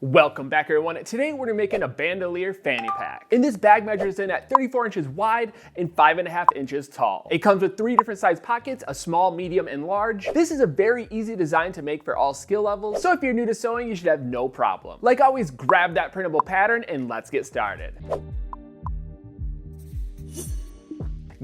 Welcome back everyone. Today we're making a Bandolier Fanny Pack. And this bag measures in at 34 inches wide and 5.5 inches tall. It comes with 3 different size pockets, a small, medium, and large. This is a very easy design to make for all skill levels, so if you're new to sewing, you should have no problem. Like always, grab that printable pattern and let's get started.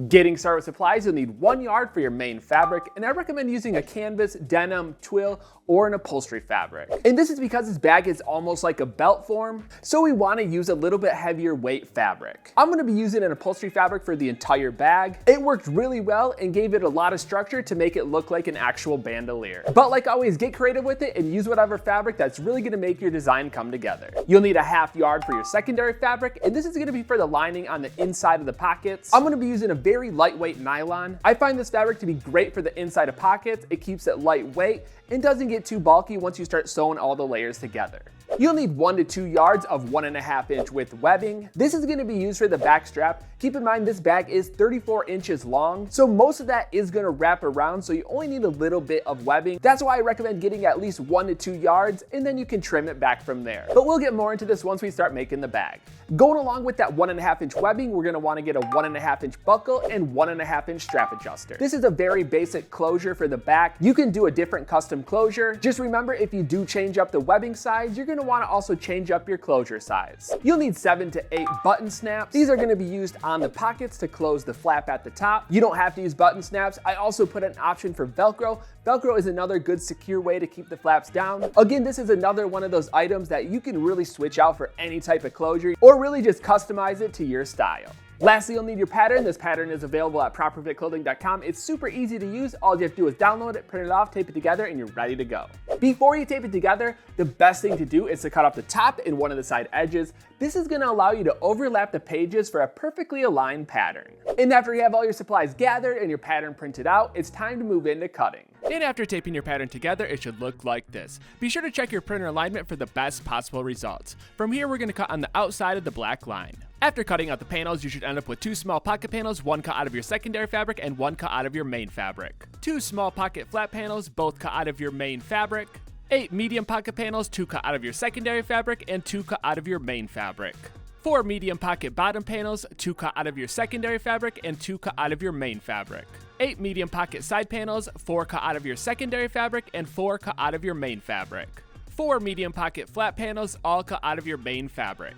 Getting started with supplies, you'll need 1 yard for your main fabric, and I recommend using a canvas, denim, twill, or an upholstery fabric. And this is because this bag is almost like a belt form, so we want to use a little bit heavier weight fabric. I'm going to be using an upholstery fabric for the entire bag. It worked really well and gave it a lot of structure to make it look like an actual bandolier. But like always, get creative with it and use whatever fabric that's really going to make your design come together. You'll need a 1/2 yard for your secondary fabric, and this is going to be for the lining on the inside of the pockets. I'm going to be using a very lightweight nylon. I find this fabric to be great for the inside of pockets. It keeps it lightweight and doesn't get too bulky once you start sewing all the layers together. You'll need 1 to 2 yards of 1.5 inch width webbing. This is going to be used for the back strap. Keep in mind this bag is 34 inches long, so most of that is going to wrap around, so you only need a little bit of webbing. That's why I recommend getting at least 1 to 2 yards, and then you can trim it back from there. But we'll get more into this once we start making the bag. Going along with that 1.5 inch webbing, we're going to want to get a 1.5 inch buckle and 1.5 inch strap adjuster. This is a very basic closure for the back. You can do a different custom closure. Just remember, if you do change up the webbing size, you're going to want to also change up your closure size. You'll need 7 to 8 button snaps. These are going to be used on the pockets to close the flap at the top. You don't have to use button snaps. I also put an option for Velcro. Velcro is another good secure way to keep the flaps down. Again, this is another one of those items that you can really switch out for any type of closure or really just customize it to your style. Lastly, you'll need your pattern. This pattern is available at properfitclothing.com. It's super easy to use. All you have to do is download it, print it off, tape it together, and you're ready to go. Before you tape it together, the best thing to do is to cut off the top and one of the side edges. This is going to allow you to overlap the pages for a perfectly aligned pattern. And after you have all your supplies gathered and your pattern printed out, it's time to move into cutting. And after taping your pattern together, it should look like this. Be sure to check your printer alignment for the best possible results. From here, we're going to cut on the outside of the black line. After cutting out the panels, you should end up with 2 small pocket panels, 1 cut out of your secondary fabric and 1 cut out of your main fabric. 2 small pocket flap panels, both cut out of your main fabric. 8 medium pocket panels, 2 cut out of your secondary fabric and 2 cut out of your main fabric. 4 medium pocket bottom panels, 2 cut out of your secondary fabric and 2 cut out of your main fabric. 8 medium pocket side panels, 4 cut out of your secondary fabric and 4 cut out of your main fabric. 4 medium pocket flap panels, all cut out of your main fabric.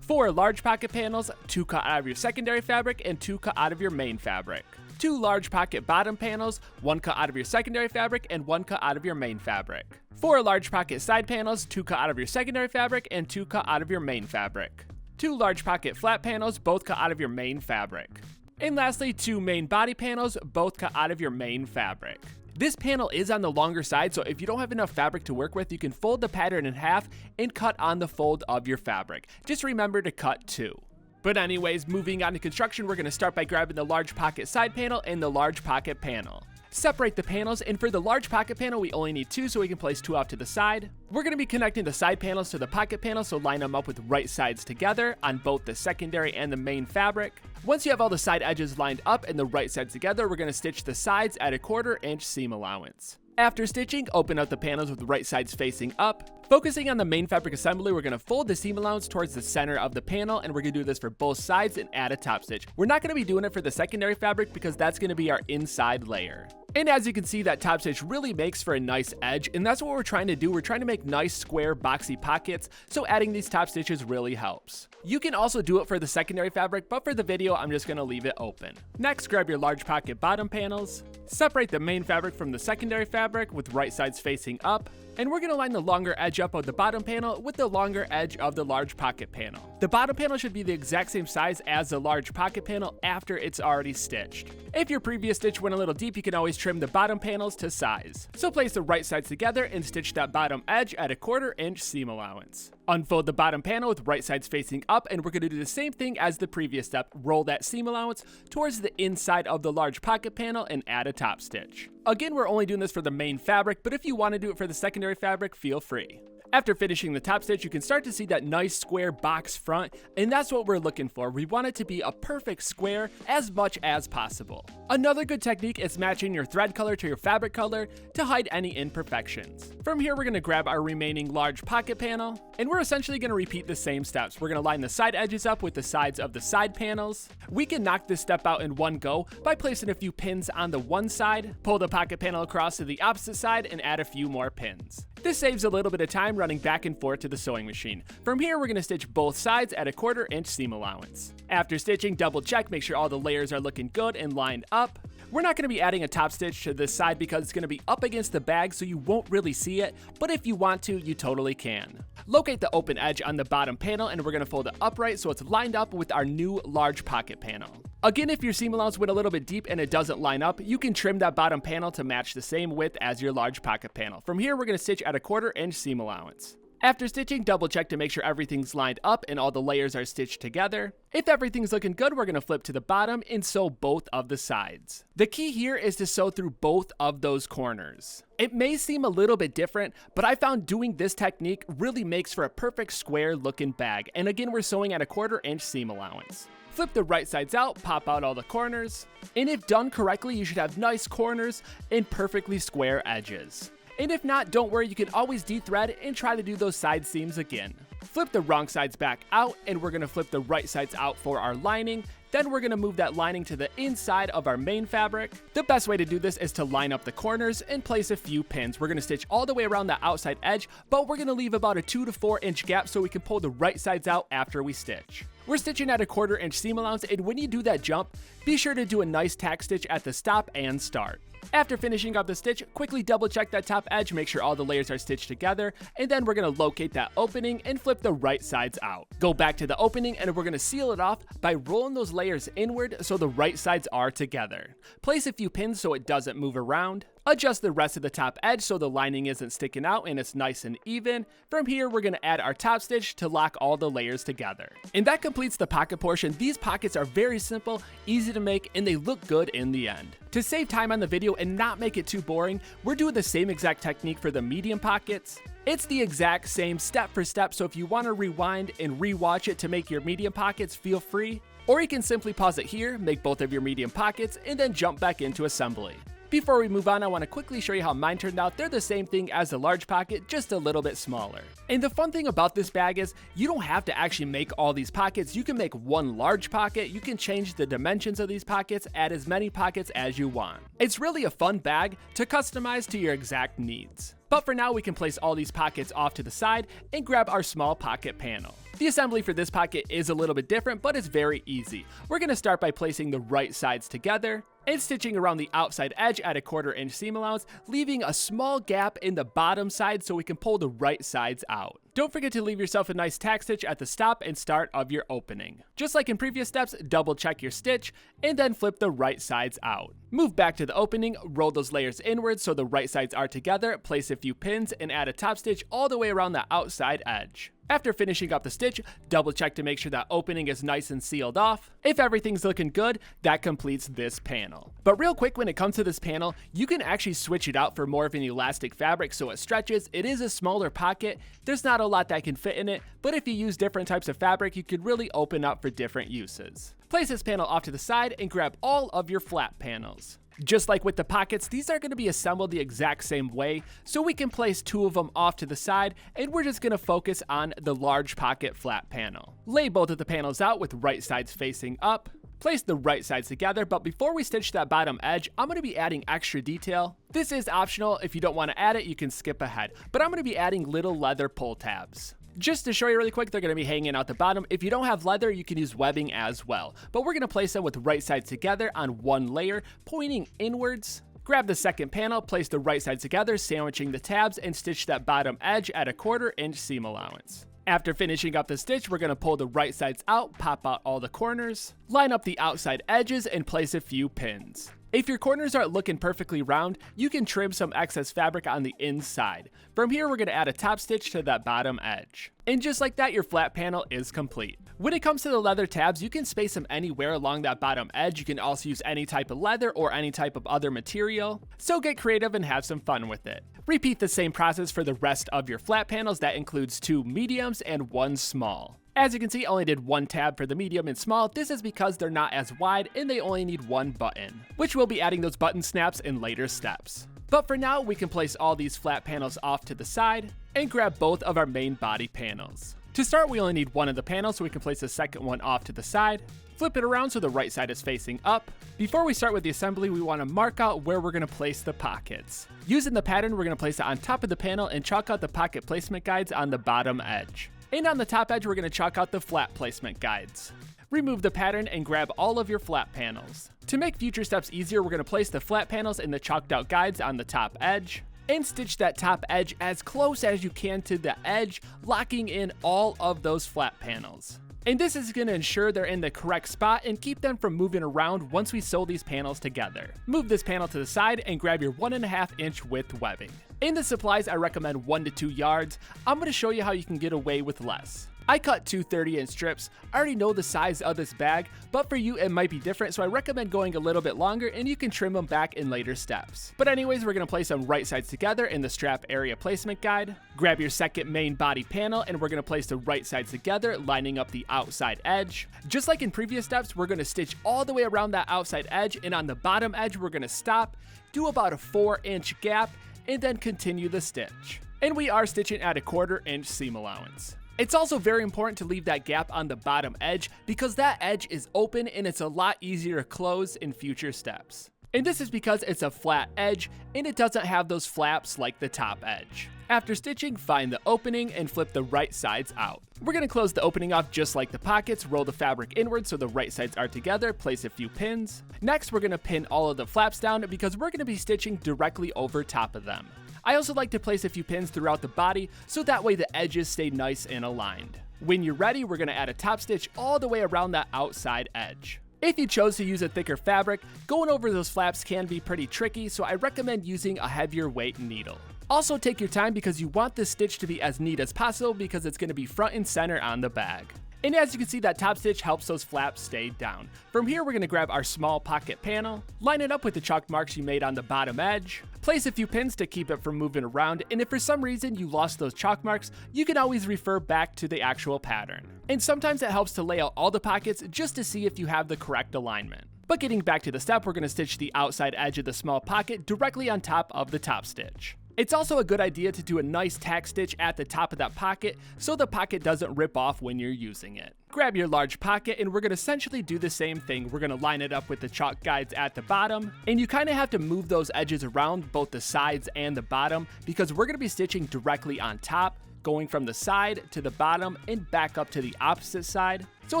4 large pocket panels, 2 cut out of your secondary fabric and 2 cut out of your main fabric. 2 large pocket bottom panels, 1 cut out of your secondary fabric and 1 cut out of your main fabric. 4 large pocket side panels, 2 cut out of your secondary fabric and 2 cut out of your main fabric. 2 large pocket flap panels, both cut out of your main fabric. And lastly, 2 main body panels, both cut out of your main fabric. This panel is on the longer side, so if you don't have enough fabric to work with, you can fold the pattern in half and cut on the fold of your fabric. Just remember to cut 2. But anyways, moving on to construction, we're going to start by grabbing the large pocket side panel and the large pocket panel. Separate the panels, and for the large pocket panel, we only need 2, so we can place 2 off to the side. We're going to be connecting the side panels to the pocket panel, so line them up with right sides together on both the secondary and the main fabric. Once you have all the side edges lined up and the right sides together, we're going to stitch the sides at a 1/4 inch seam allowance. After stitching, open up the panels with the right sides facing up. Focusing on the main fabric assembly, we're going to fold the seam allowance towards the center of the panel, and we're going to do this for both sides and add a top stitch. We're not going to be doing it for the secondary fabric because that's going to be our inside layer. And as you can see, that top stitch really makes for a nice edge, and that's what we're trying to do. We're trying to make nice square boxy pockets, so adding these top stitches really helps. You can also do it for the secondary fabric, but for the video, I'm just going to leave it open. Next, grab your large pocket bottom panels. Separate the main fabric from the secondary fabric with right sides facing up. And we're going to line the longer edge up of the bottom panel with the longer edge of the large pocket panel. The bottom panel should be the exact same size as the large pocket panel after it's already stitched. If your previous stitch went a little deep, you can always trim the bottom panels to size. So place the right sides together and stitch that bottom edge at a 1/4 inch seam allowance. Unfold the bottom panel with right sides facing up, and we're going to do the same thing as the previous step. Roll that seam allowance towards the inside of the large pocket panel and add a top stitch. Again, we're only doing this for the main fabric, but if you want to do it for the secondary fabric, feel free. After finishing the top stitch, you can start to see that nice square box front, and that's what we're looking for. We want it to be a perfect square as much as possible. Another good technique is matching your thread color to your fabric color to hide any imperfections. From here, we're going to grab our remaining large pocket panel, and we're essentially going to repeat the same steps. We're going to line the side edges up with the sides of the side panels. We can knock this step out in one go by placing a few pins on the one side, pull the pocket panel across to the opposite side, and add a few more pins. This saves a little bit of time running back and forth to the sewing machine. From here, we're going to stitch both sides at a 1/4 inch seam allowance. After stitching, double check, make sure all the layers are looking good and lined up. We're not going to be adding a top stitch to this side because it's going to be up against the bag, so you won't really see it, but if you want to, you totally can. Locate the open edge on the bottom panel, and we're going to fold it upright so it's lined up with our new large pocket panel. Again, if your seam allowance went a little bit deep and it doesn't line up, you can trim that bottom panel to match the same width as your large pocket panel. From here, we're going to stitch at a 1/4 inch seam allowance. After stitching, double check to make sure everything's lined up and all the layers are stitched together. If everything's looking good, we're going to flip to the bottom and sew both of the sides. The key here is to sew through both of those corners. It may seem a little bit different, but I found doing this technique really makes for a perfect square looking bag. And again, we're sewing at a 1/4 inch seam allowance. Flip the right sides out, pop out all the corners, and if done correctly, you should have nice corners and perfectly square edges. And if not, don't worry, you can always de-thread and try to do those side seams again. Flip the wrong sides back out, and we're going to flip the right sides out for our lining. Then we're going to move that lining to the inside of our main fabric. The best way to do this is to line up the corners and place a few pins. We're going to stitch all the way around the outside edge, but we're going to leave about a 2 to 4 inch gap so we can pull the right sides out after we stitch. We're stitching at a 1/4 inch seam allowance, and when you do that jump, be sure to do a nice tack stitch at the stop and start. After finishing up the stitch, quickly double check that top edge, make sure all the layers are stitched together, and then we're going to locate that opening and flip the right sides out. Go back to the opening, and we're going to seal it off by rolling those layers inward so the right sides are together. Place a few pins so it doesn't move around. Adjust the rest of the top edge so the lining isn't sticking out and it's nice and even. From here, we're going to add our top stitch to lock all the layers together. And that completes the pocket portion. These pockets are very simple, easy to make, and they look good in the end. To save time on the video and not make it too boring, we're doing the same exact technique for the medium pockets. It's the exact same step for step, so if you want to rewind and rewatch it to make your medium pockets, feel free. Or you can simply pause it here, make both of your medium pockets, and then jump back into assembly. Before we move on, I want to quickly show you how mine turned out. They're the same thing as the large pocket, just a little bit smaller. And the fun thing about this bag is you don't have to actually make all these pockets. You can make one large pocket. You can change the dimensions of these pockets, add as many pockets as you want. It's really a fun bag to customize to your exact needs. But for now, we can place all these pockets off to the side and grab our small pocket panel. The assembly for this pocket is a little bit different, but it's very easy. We're going to start by placing the right sides together and stitching around the outside edge at a 1/4 inch seam allowance, leaving a small gap in the bottom side so we can pull the right sides out. Don't forget to leave yourself a nice tack stitch at the stop and start of your opening. Just like in previous steps, double check your stitch and then flip the right sides out. Move back to the opening, roll those layers inward so the right sides are together, place a few pins, and add a top stitch all the way around the outside edge. After finishing up the stitch, double check to make sure that opening is nice and sealed off. If everything's looking good, that completes this panel. But real quick, when it comes to this panel, you can actually switch it out for more of an elastic fabric so it stretches. It is a smaller pocket. There's not a lot that can fit in it, but if you use different types of fabric, you could really open up for different uses. Place this panel off to the side and grab all of your flat panels. Just like with the pockets, these are going to be assembled the exact same way, so we can place 2 of them off to the side, and we're just going to focus on the large pocket flat panel. Lay both of the panels out with right sides facing up. Place the right sides together, but before we stitch that bottom edge, I'm going to be adding extra detail. This is optional. If you don't want to add it, you can skip ahead, but I'm going to be adding little leather pull tabs. Just to show you really quick, they're going to be hanging out the bottom. If you don't have leather, you can use webbing as well. But we're going to place them with right sides together on one layer, pointing inwards. Grab the second panel, place the right sides together, sandwiching the tabs, and stitch that bottom edge at a 1/4 inch seam allowance. After finishing up the stitch, we're going to pull the right sides out, pop out all the corners, line up the outside edges, and place a few pins. If your corners aren't looking perfectly round, you can trim some excess fabric on the inside. From here, we're going to add a top stitch to that bottom edge. And just like that, your flat panel is complete. When it comes to the leather tabs, you can space them anywhere along that bottom edge. You can also use any type of leather or any type of other material. So get creative and have some fun with it. Repeat the same process for the rest of your flat panels. That includes 2 mediums and 1 small. As you can see, I only did 1 tab for the medium and small. This is because they're not as wide and they only need 1 button, which we'll be adding those button snaps in later steps. But for now, we can place all these flat panels off to the side and grab both of our main body panels. To start, we only need 1 of the panels, so we can place the second one off to the side. Flip it around so the right side is facing up. Before we start with the assembly, we want to mark out where we're going to place the pockets. Using the pattern, we're going to place it on top of the panel and chalk out the pocket placement guides on the bottom edge. And on the top edge, we're going to chalk out the flat placement guides. Remove the pattern and grab all of your flat panels. To make future steps easier, we're going to place the flat panels and the chalked out guides on the top edge. And stitch that top edge as close as you can to the edge, locking in all of those flat panels. And this is going to ensure they're in the correct spot and keep them from moving around once we sew these panels together. Move this panel to the side and grab your 1.5 inch width webbing. In the supplies, I recommend 1 to 2 yards. I'm going to show you how you can get away with less. I cut 2 30-inch strips. I already know the size of this bag, but for you it might be different, so I recommend going a little bit longer and you can trim them back in later steps. But anyways, we're going to place them right sides together in the strap area placement guide. Grab your second main body panel and we're going to place the right sides together, lining up the outside edge. Just like in previous steps, we're going to stitch all the way around that outside edge, and on the bottom edge we're going to stop, do about a 4-inch gap, and then continue the stitch. And we are stitching at a 1/4 inch seam allowance. It's also very important to leave that gap on the bottom edge because that edge is open and it's a lot easier to close in future steps. And this is because it's a flat edge and it doesn't have those flaps like the top edge. After stitching, find the opening and flip the right sides out. We're going to close the opening off just like the pockets, roll the fabric inward so the right sides are together, place a few pins. Next, we're going to pin all of the flaps down because we're going to be stitching directly over top of them. I also like to place a few pins throughout the body so that way the edges stay nice and aligned. When you're ready, we're going to add a top stitch all the way around that outside edge. If you chose to use a thicker fabric, going over those flaps can be pretty tricky, so I recommend using a heavier weight needle. Also take your time because you want this stitch to be as neat as possible because it's going to be front and center on the bag. And as you can see, that top stitch helps those flaps stay down. From here, we're going to grab our small pocket panel, line it up with the chalk marks you made on the bottom edge, place a few pins to keep it from moving around, and if for some reason you lost those chalk marks, you can always refer back to the actual pattern. And sometimes it helps to lay out all the pockets just to see if you have the correct alignment. But getting back to the step, we're going to stitch the outside edge of the small pocket directly on top of the top stitch. It's also a good idea to do a nice tack stitch at the top of that pocket so the pocket doesn't rip off when you're using it. Grab your large pocket and we're going to essentially do the same thing. We're going to line it up with the chalk guides at the bottom, and you kind of have to move those edges around both the sides and the bottom because we're going to be stitching directly on top, going from the side to the bottom and back up to the opposite side. So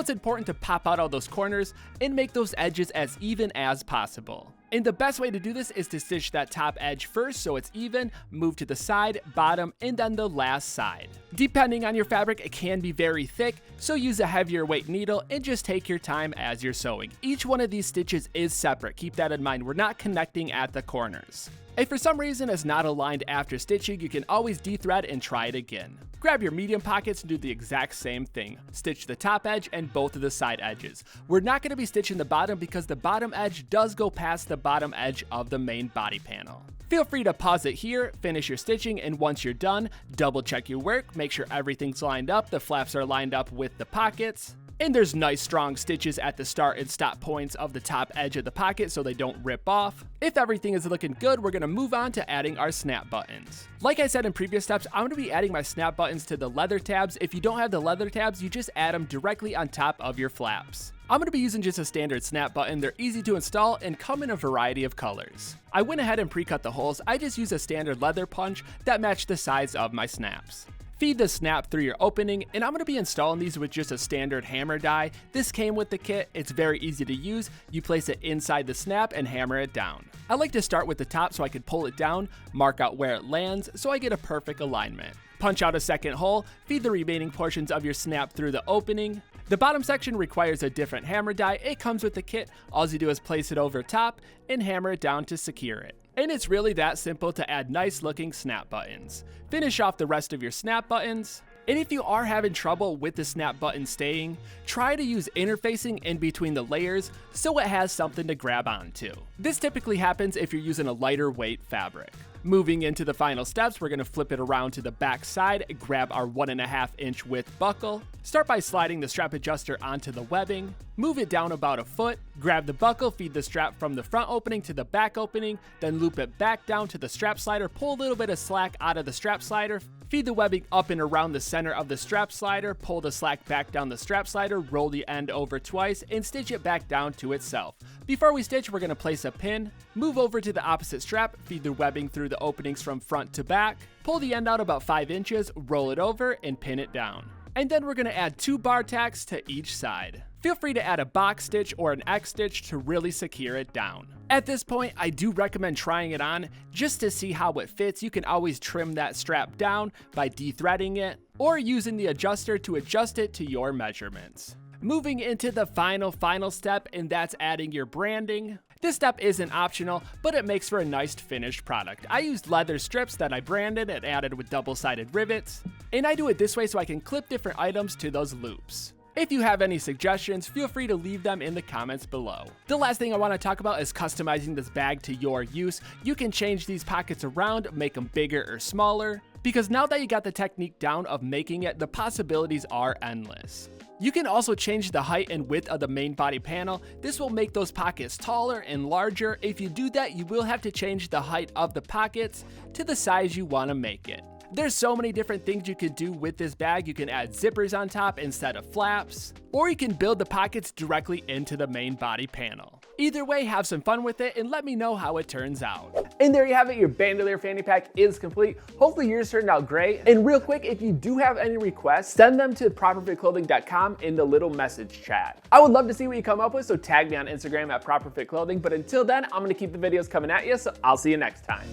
it's important to pop out all those corners and make those edges as even as possible. And the best way to do this is to stitch that top edge first so it's even, move to the side, bottom, and then the last side. Depending on your fabric, it can be very thick, so use a heavier weight needle and just take your time as you're sewing. Each one of these stitches is separate, keep that in mind, we're not connecting at the corners. If for some reason it's not aligned after stitching, you can always de-thread and try it again. Grab your medium pockets and do the exact same thing. Stitch the top edge and both of the side edges. We're not going to be stitching the bottom because the bottom edge does go past the bottom edge of the main body panel. Feel free to pause it here, finish your stitching, and once you're done, double check your work, make sure everything's lined up, the flaps are lined up with the pockets. And there's nice strong stitches at the start and stop points of the top edge of the pocket so they don't rip off. If everything is looking good, we're going to move on to adding our snap buttons. Like I said in previous steps, I'm going to be adding my snap buttons to the leather tabs. If you don't have the leather tabs, you just add them directly on top of your flaps. I'm going to be using just a standard snap button. They're easy to install and come in a variety of colors. I went ahead and pre-cut the holes. I just used a standard leather punch that matched the size of my snaps. Feed the snap through your opening, and I'm going to be installing these with just a standard hammer die. This came with the kit, it's very easy to use. You place it inside the snap and hammer it down. I like to start with the top so I can pull it down, mark out where it lands so I get a perfect alignment. Punch out a second hole, feed the remaining portions of your snap through the opening. The bottom section requires a different hammer die. It comes with the kit. All you do is place it over top and hammer it down to secure it. And it's really that simple to add nice looking snap buttons. Finish off the rest of your snap buttons. And if you are having trouble with the snap button staying, try to use interfacing in between the layers so it has something to grab onto. This typically happens if you're using a lighter weight fabric. Moving into the final steps, we're going to flip it around to the back side, grab our 1.5-inch width buckle, start by sliding the strap adjuster onto the webbing, move it down about a foot, grab the buckle, feed the strap from the front opening to the back opening, then loop it back down to the strap slider, pull a little bit of slack out of the strap slider, feed the webbing up and around the center of the strap slider, pull the slack back down the strap slider, roll the end over twice, and stitch it back down to itself. Before we stitch, we're going to place a pin, move over to the opposite strap, feed the webbing through the openings from front to back, pull the end out about 5 inches, roll it over, and pin it down. And then we're going to add 2 bar tacks to each side. Feel free to add a box stitch or an X stitch to really secure it down. At this point, I do recommend trying it on just to see how it fits. You can always trim that strap down by de-threading it or using the adjuster to adjust it to your measurements. Moving into the final step, and that's adding your branding. This step isn't optional, but it makes for a nice finished product. I used leather strips that I branded and added with double-sided rivets, and I do it this way so I can clip different items to those loops. If you have any suggestions, feel free to leave them in the comments below. The last thing I want to talk about is customizing this bag to your use. You can change these pockets around, make them bigger or smaller, because now that you got the technique down of making it, the possibilities are endless. You can also change the height and width of the main body panel. This will make those pockets taller and larger. If you do that, you will have to change the height of the pockets to the size you want to make it. There's so many different things you could do with this bag. You can add zippers on top instead of flaps, or you can build the pockets directly into the main body panel. Either way, have some fun with it and let me know how it turns out. And there you have it, your Bandolier Fanny Pack is complete. Hopefully yours turned out great. And real quick, if you do have any requests, send them to properfitclothing.com in the little message chat. I would love to see what you come up with, so tag me on Instagram at properfitclothing. But until then, I'm gonna keep the videos coming at you, so I'll see you next time.